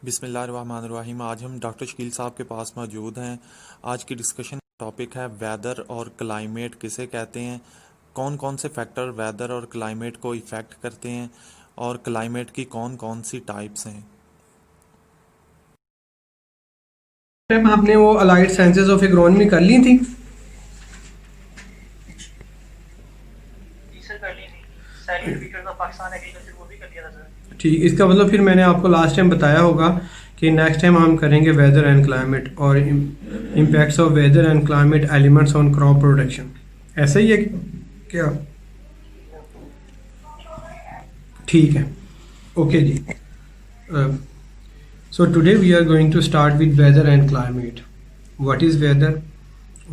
बिस्मिल्लाहिर्रहमानिर्रहीम। आज हम डॉक्टर शकील साहब के पास मौजूद हैं। आज की डिस्कशन टॉपिक है वेदर और क्लाइमेट किसे कहते हैं, कौन कौन से फैक्टर वेदर और क्लाइमेट को इफ़ेक्ट करते हैं और क्लाइमेट की कौन कौन सी टाइप्स हैं। टाइम आपने वो अलाइड साइंसेज ऑफ एग्रोनॉमी कर ली थी। जी सर, कर ली थी। Salient features of Pakistan agriculture वो भी कर लिया था सर। ठीक, इसका मतलब फिर मैंने आपको लास्ट टाइम बताया होगा कि नेक्स्ट टाइम हम करेंगे वेदर एंड क्लाइमेट और impacts of weather and climate elements on crop production. ऐसा ही है क्या? ठीक है, ओके जी। So today we are going to start with weather and climate. What is weather?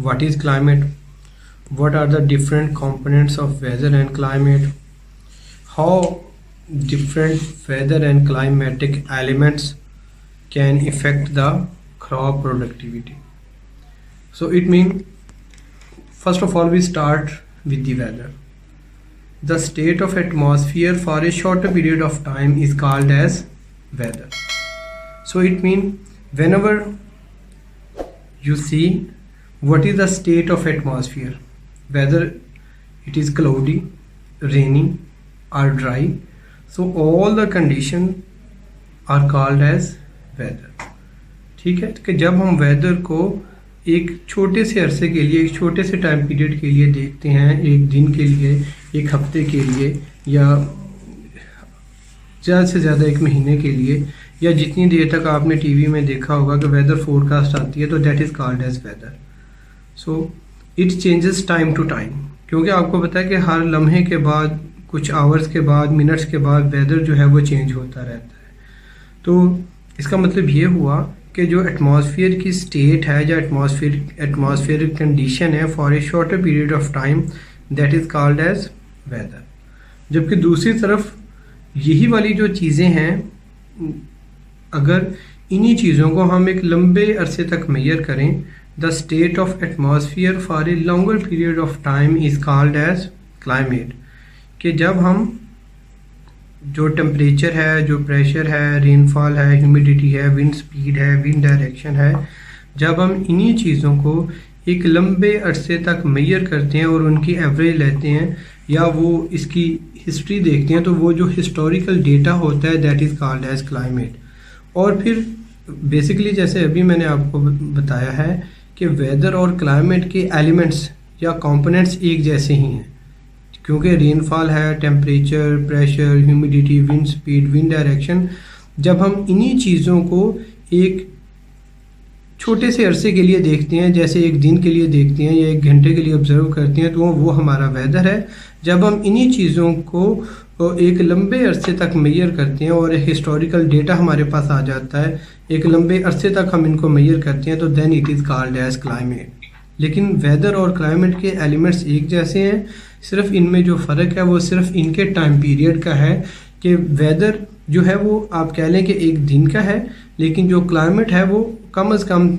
What is climate? What are the different components of weather and climate? How different weather and climatic elements can affect the crop productivity. So it means, first of all, we start with the weather. The state of atmosphere for a shorter period of time is called as weather. So it means whenever you see what is the state of atmosphere, whether it is cloudy, rainy or dry, so all the conditions are called as weather. ठीक है, कि जब हम weather को एक छोटे से अरसे के लिए, एक छोटे से टाइम पीरियड के लिए देखते हैं, एक दिन के लिए, एक हफ्ते के लिए, या ज़्यादा से ज़्यादा एक महीने के लिए, या जितनी देर तक आपने टीवी में देखा होगा कि वेदर फोरकास्ट आती है, तो that is called as weather. So it changes time to time, क्योंकि आपको पता है कि हर लम्हे के बाद, कुछ आवर्स के बाद, मिनट्स के बाद वेदर जो है वो चेंज होता रहता है. तो इसका मतलब ये हुआ कि जो एटमॉस्फेयर की स्टेट है, जो एटमॉस्फेयर कंडीशन है for a shorter period of time, that is called as weather. जबकि दूसरी तरफ यही वाली जो चीज़ें हैं, अगर इन्हीं चीज़ों को हम एक लंबे अरसे तक मेजर करें, the state of atmosphere for a longer period of time is called as climate. कि जब हम जो टेम्परेचर है, जो प्रेशर है, रेनफॉल है, ह्यूमिडिटी है, विंड स्पीड है, विंड डायरेक्शन है, जब हम इन्हीं चीज़ों को एक लंबे अरसे तक मेजर करते हैं और उनकी एवरेज लेते हैं, या वो इसकी हिस्ट्री देखते हैं, तो वो जो हिस्टोरिकल डेटा होता है that is called as climate. और फिर बेसिकली जैसे अभी मैंने आपको बताया है कि वेदर और क्लाइमेट के एलिमेंट्स या कंपोनेंट्स एक जैसे ही हैं, क्योंकि रेनफॉल है, temperature, pressure, humidity, wind speed, wind direction, जब हम इन्हीं चीज़ों को एक छोटे से अरसे के लिए देखते हैं, जैसे एक दिन के लिए देखते हैं या एक घंटे के लिए ऑब्जर्व करते हैं, तो वो हमारा वेदर है. जब हम इन्हीं चीज़ों को एक लंबे अरसे तक मेजर करते हैं और हिस्टोरिकल डेटा हमारे पास आ जाता है, एक लंबे अरसे तक हम इनको मेजर करते हैं, तो then it is called as climate. लेकिन वेदर और क्लाइमेट के एलिमेंट्स एक जैसे हैं, सिर्फ इनमें जो फ़र्क है वो सिर्फ इनके टाइम पीरियड का है. कि वेदर जो है वो आप कह लें कि एक दिन का है, लेकिन जो क्लाइमेट है वो कम से कम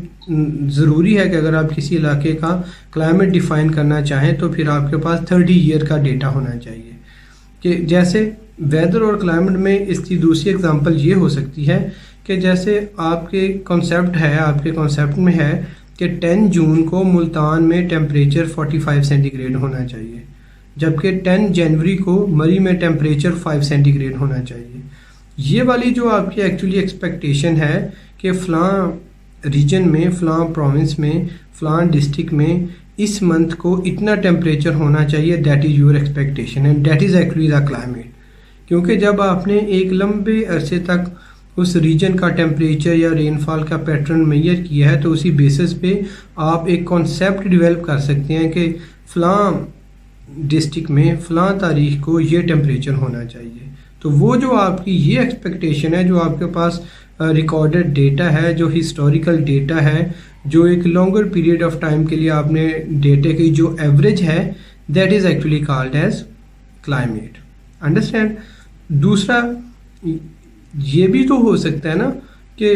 ज़रूरी है कि अगर आप किसी इलाके का क्लाइमेट डिफ़ाइन करना चाहें तो फिर आपके पास 30 ईयर का डेटा होना चाहिए. कि जैसे वेदर और क्लाइमेट में इसकी दूसरी एग्जांपल ये हो सकती है कि जैसे आपके कॉन्सेप्ट में है कि 10 जून को मुल्तान में टेम्परेचर 45 सेंटीग्रेड होना चाहिए, जबकि 10 जनवरी को मरी में टेम्परेचर 5 सेंटीग्रेड होना चाहिए. ये वाली जो आपकी एक्चुअली एक्सपेक्टेशन है कि फ़लाँ रीजन में, फ़लाँ प्रोविंस में, फ़लाँ डिस्ट्रिक्ट में इस मंथ को इतना टेम्परेचर होना चाहिए, that is your expectation and that is actually the climate. क्योंकि जब आपने एक लंबे अरसे तक उस रीजन का टेम्परेचर या रेनफॉल का पैटर्न मेजर किया है, तो उसी बेसिस पे आप एक कॉन्सेप्ट डेवलप कर सकते हैं कि फ़लाँ डिस्ट्रिक्ट में फ़लाँ तारीख को ये टेम्परेचर होना चाहिए. तो वो जो आपकी ये एक्सपेक्टेशन है, जो आपके पास रिकॉर्डेड डेटा है, जो हिस्टोरिकल डेटा है, जो एक लॉन्गर पीरियड ऑफ टाइम के लिए आपने डेटे की जो एवरेज है, that is actually called as climate. Understand. दूसरा ये भी तो हो सकता है ना कि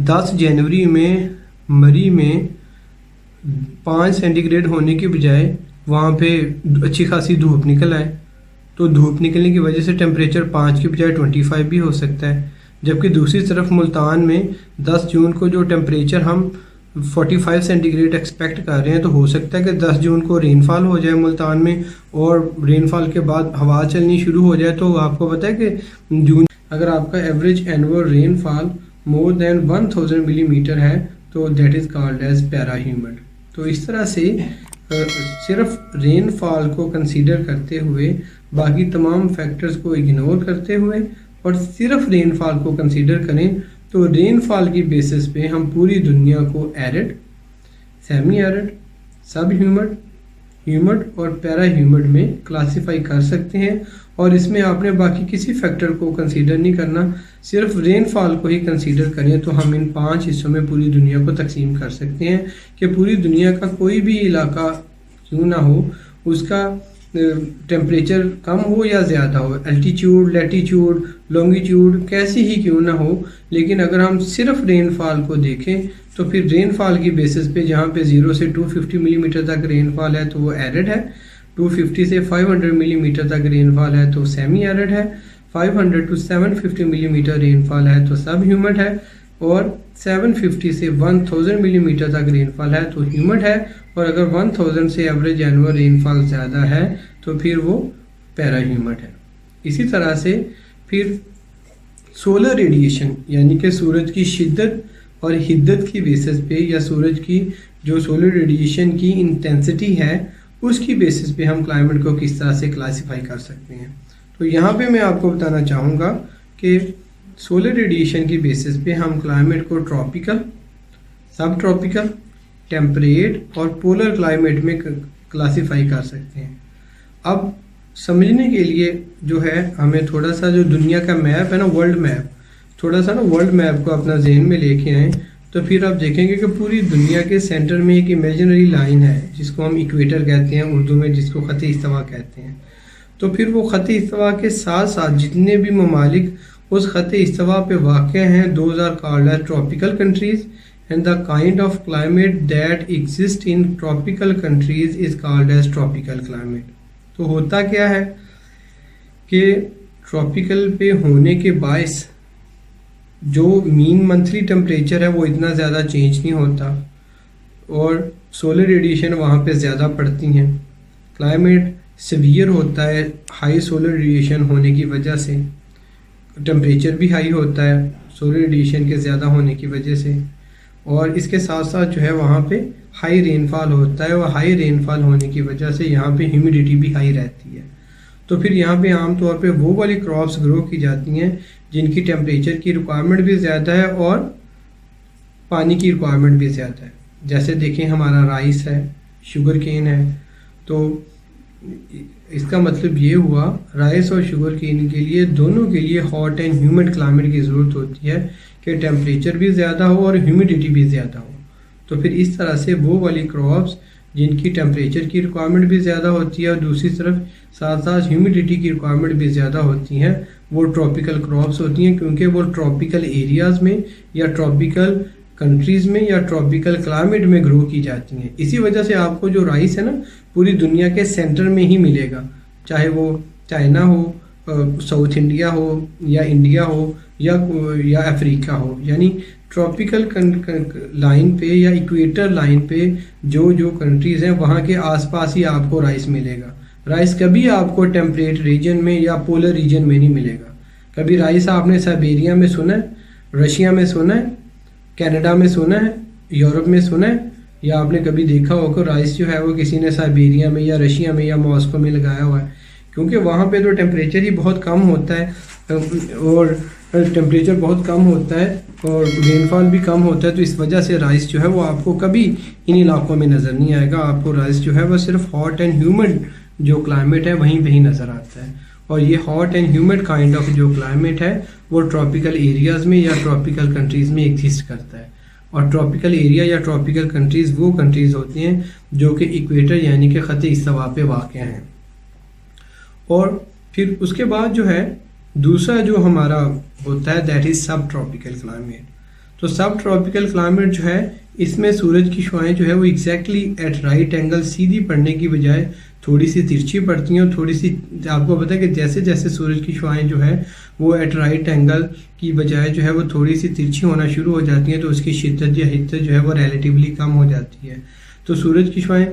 10 जनवरी में मरी में 5 सेंटीग्रेड होने के बजाय वहाँ पे अच्छी खासी धूप निकल आए, तो धूप निकलने की वजह से टेम्परेचर 5 की बजाय 25 भी हो सकता है. जबकि दूसरी तरफ मुल्तान में 10 जून को जो टेम्परेचर हम 45 सेंटीग्रेड एक्सपेक्ट कर रहे हैं, तो हो सकता है कि 10 जून को रेनफॉल हो जाए मुल्तान में, और रेनफॉल के बाद हवा चलनी शुरू हो जाए। तो आपको पता है कि जून अगर आपका average annual rainfall more than 1000 millimetre है तो that is called as perhumid. तो इस तरह से सिर्फ रेनफॉल को कंसीडर करते हुए, बाकी तमाम फैक्टर्स को इग्नोर करते हुए और सिर्फ रेनफॉल को कंसीडर करें, तो रेनफॉल की बेसिस पे हम पूरी दुनिया को एरिड, सेमी एरिड, सब ह्यूमिड, ह्यूमिड और पैरा ह्यूमिड में क्लासिफाई कर सकते हैं। और इसमें आपने बाकी किसी फैक्टर को कंसीडर नहीं करना, सिर्फ रेनफॉल को ही कंसीडर करें तो हम इन 5 हिस्सों में पूरी दुनिया को तकसीम कर सकते हैं कि पूरी दुनिया का कोई भी इलाका क्यों ना हो, उसका टेम्परेचर कम हो या ज़्यादा हो, एल्टीट्यूड, लैटीट्यूड, लॉन्गिट्यूड कैसी ही क्यों ना हो, लेकिन अगर हम सिर्फ रेनफॉल को देखें तो फिर रेनफॉल की बेसिस पे जहाँ पे 0 से 250 मिलीमीटर तक रेनफॉल है तो वो एरिड है, 250 से 500 मिलीमीटर तक रेनफॉल है तो सेमी एरिड है, 500 टू 750 मिलीमीटर रेनफॉल है तो सब ह्यूमिड है, और 750 से 1000 मिलीमीटर तक रेनफॉल है तो ह्यूमिड है, और अगर 1000 से एवरेज एनुअल रेनफॉल ज़्यादा है तो फिर वो पैरा ह्यूमिड है। इसी तरह से फिर सोलर रेडिएशन यानी कि सूरज की शिद्दत और हिद्दत की बेसिस पे, या सूरज की जो सोलर रेडिएशन की इंटेंसिटी है उसकी बेसिस पे हम क्लाइमेट को किस तरह से क्लासिफाई कर सकते हैं। तो यहाँ पे मैं आपको बताना चाहूँगा कि सोलर रेडिएशन की बेसिस पे हम क्लाइमेट को ट्रॉपिकल, सब ट्रॉपिकल, टेम्परेट और पोलर क्लाइमेट में क्लासिफाई कर सकते हैं। अब समझने के लिए जो है हमें थोड़ा सा जो दुनिया का मैप है ना, वर्ल्ड मैप, थोड़ा सा ना वर्ल्ड मैप को अपना जहन में लेके आएँ, तो फिर आप देखेंगे कि पूरी दुनिया के सेंटर में एक इमेजिनरी लाइन है जिसको हम इक्वेटर कहते हैं उर्दू में, जिसको ख़त इस्तिवा कहते हैं। तो फिर वो ख़त इस्तिवा के साथ साथ जितने भी ममालिक उस ख़त इस्तिवा पे वाक़ हैं, those are called as tropical countries, and the kind of climate that exist in tropical countries is called as tropical climate. तो होता क्या है कि ट्रॉपिकल पे होने के बायस जो मीन मंथली टेम्परेचर है वो इतना ज़्यादा चेंज नहीं होता, और सोलर रेडिएशन वहाँ पे ज़्यादा पड़ती हैं, क्लाइमेट सीवियर होता है हाई सोलर रेडिएशन होने की वजह से, टेम्परेचर भी हाई होता है सोलर रेडिएशन के ज़्यादा होने की वजह से, और इसके साथ साथ जो है वहाँ पे हाई रेनफॉल होता है, और हाई रेनफॉल होने की वजह से यहाँ पे ह्यूमिडिटी भी हाई रहती है। तो फिर यहाँ पे आम तौर पे वो वाली क्रॉप्स ग्रो की जाती हैं जिनकी टेम्परेचर की रिक्वायरमेंट भी ज़्यादा है और पानी की रिक्वायरमेंट भी ज़्यादा है। जैसे देखें हमारा राइस है, शुगर केन है, तो इसका मतलब ये हुआ राइस और शुगर केन के लिए दोनों के लिए हॉट एंड ह्यूमिड क्लाइमेट की ज़रूरत होती है कि टेम्परेचर भी ज़्यादा हो और ह्यूमिडिटी भी ज़्यादा हो। तो फिर इस तरह से वो वाली क्रॉप्स जिनकी टेम्परेचर की रिक्वायरमेंट भी ज़्यादा होती है और दूसरी तरफ साथ साथ ह्यूमिडिटी की रिक्वायरमेंट भी ज़्यादा होती हैं, वो ट्रॉपिकल क्रॉप्स होती हैं, क्योंकि वो ट्रॉपिकल एरियाज़ में या ट्रॉपिकल कंट्रीज़ में या ट्रॉपिकल क्लाइमेट में ग्रो की जाती हैं। इसी वजह से आपको जो राइस है ना पूरी दुनिया के सेंटर में ही मिलेगा, चाहे वो चाइना हो, साउथ इंडिया हो या इंडिया हो या अफ्रीका हो, यानी ट्रॉपिकल लाइन पे या इक्वेटर लाइन पे जो जो कंट्रीज़ हैं वहाँ के आसपास ही आपको राइस मिलेगा। राइस कभी आपको टेम्परेट रीजन में या पोलर रीजन में नहीं मिलेगा। कभी राइस आपने साइबेरिया में सुना है, रशिया में सुना है, कनाडा में सुना है, यूरोप में सुना है, या आपने कभी देखा होगा राइस जो है वो किसी ने साइबेरिया में या रशिया में या मॉस्को में लगाया हुआ है, क्योंकि वहाँ पे तो टेम्परेचर ही बहुत कम होता है और टेम्परेचर बहुत कम होता है और रेनफॉल भी कम होता है। तो इस वजह से राइस जो है वो आपको कभी इन इलाकों में नज़र नहीं आएगा। आपको राइस जो है वो सिर्फ हॉट एंड ह्यूमिड जो क्लाइमेट है वहीं पे ही नज़र आता है, और ये hot and humid kind of जो क्लाइमेट है वो ट्रॉपिकल एरियाज़ में या ट्रॉपिकल कंट्रीज़ में एग्जिस्ट करता है। और ट्रॉपिकल एरिया या ट्रॉपिकल कंट्रीज़ वो कंट्रीज़ होती हैं जो कि इक्वेटर यानी कि ख़त इस्तिवा पे वाक़ हैं। और फिर उसके बाद जो है दूसरा जो हमारा होता है दैट इज़ सब ट्रॉपिकल क्लाइमेट। तो तो सब ट्रॉपिकल क्लाइमेट जो है इसमें सूरज की शुआएं जो है वो एग्जैक्टली एट राइट एंगल सीधी पड़ने की बजाय थोड़ी सी तिरछी पड़ती हैं, और थोड़ी सी आपको पता है कि जैसे जैसे सूरज की शुआएं जो है वो एट राइट एंगल की बजाय जो है वो थोड़ी सी तिरछी होना शुरू हो जाती हैं, तो उसकी शिद्दत या हिद्दत जो है वो रिलेटिवली कम हो जाती है। तो सूरज की शुआएं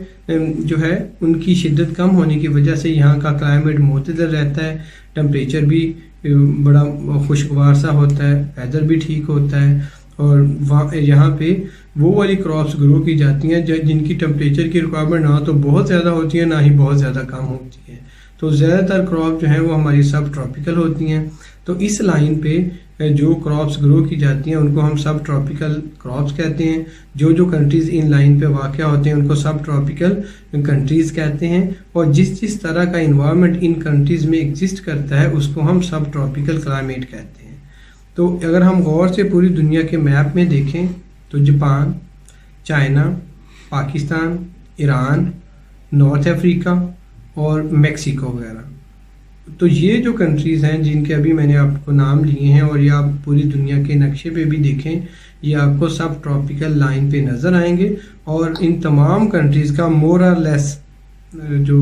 जो है उनकी शिद्दत कम होने की वजह से यहाँ का क्लाइमेट मुतदल रहता है, टेम्परेचर भी बड़ा खुशगवार सा होता है, वेदर भी ठीक होता है, और वहाँ यहाँ पे वो वाली क्रॉप्स ग्रो की जाती हैं जिनकी टेम्परेचर की रिक्वायरमेंट ना तो बहुत ज़्यादा होती है ना ही बहुत ज़्यादा कम होती है। तो ज़्यादातर क्रॉप जो हैं वो हमारी सब ट्रॉपिकल होती हैं। तो इस लाइन पे जो क्रॉप्स ग्रो की जाती हैं उनको हम सब ट्रॉपिकल क्रॉप्स कहते हैं। जो जो कंट्रीज़ इन लाइन पे वाक़या होते हैं उनको सब ट्रॉपिकल कंट्रीज़ कहते हैं, और जिस जिस तरह का इन्वायरमेंट इन कंट्रीज़ में एग्जिस्ट करता है उसको हम सब ट्रॉपिकल क्लाइमेट कहते हैं। तो अगर हम गौर से पूरी दुनिया के मैप में देखें तो Japan, China, Pakistan, Iran, north Africa और मेक्सिको वगैरह, तो ये जो कंट्रीज़ हैं जिनके अभी मैंने आपको नाम लिए हैं, और ये आप पूरी दुनिया के नक्शे पे भी देखें ये आपको सब ट्रॉपिकल लाइन पे नज़र आएंगे। और इन तमाम कंट्रीज़ का मोर और लेस जो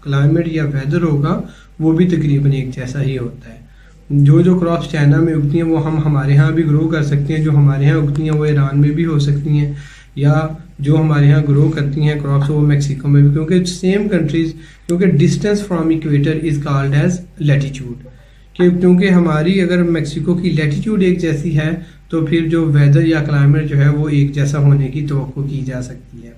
क्लाइमेट या वेदर होगा वो भी तकरीबन एक जैसा ही होता है। जो जो क्रॉप्स चाइना में उगती हैं वो हम हमारे यहाँ भी ग्रो कर सकते हैं, जो हमारे यहाँ उगती हैं वो ईरान में भी हो सकती हैं, या जो हमारे यहाँ ग्रो करती हैं क्रॉप्स वो मैक्सिको में भी, क्योंकि सेम कंट्रीज़, क्योंकि distance from equator is called as latitude, क्योंकि हमारी अगर मैक्सिको की लैटिट्यूड एक जैसी है तो फिर जो वेदर या क्लाइमेट जो है वो एक जैसा होने की तवक्को की जा सकती है।